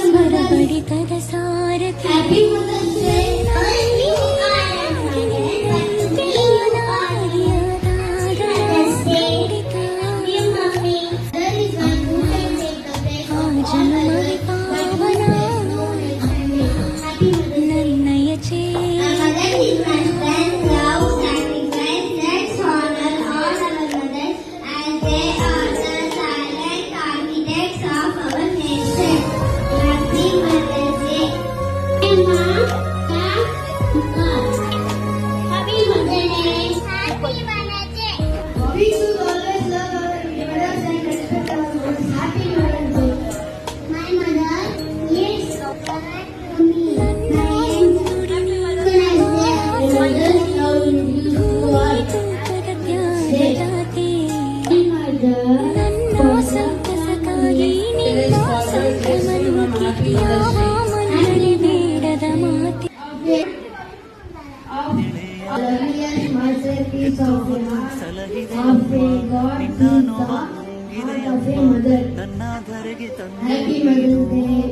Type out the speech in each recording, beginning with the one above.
ಸ್ವರಬಡಿತದ ಸಾರಥಿ ನನ್ನಾಧರೆಗೆ ತಂದೆ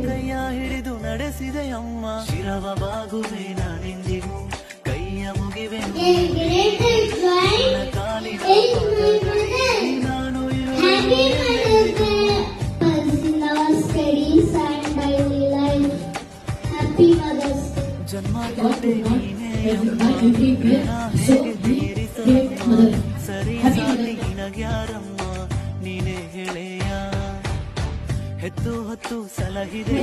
ಕೈಯ ಹಿಡಿದು ನಡೆಸಿದೆ ಅಮ್ಮ ಶಿರವ ಬಾಗುವೆ ನಾನೆಂದಿಗೂ ಕೈಯ ಮುಗಿವೆ ಕಾಲಿನ ನಾನು ಜನ್ಮ ಕೊಟ್ಟೆ ನೀನೇ ಸರಿ ನಿನಗ್ಯಾರಮ್ಮ ನೀನೇ ಗೆಳೆಯ ಹೆತ್ತು ಹೊತ್ತು ಸಲಹಿದೆ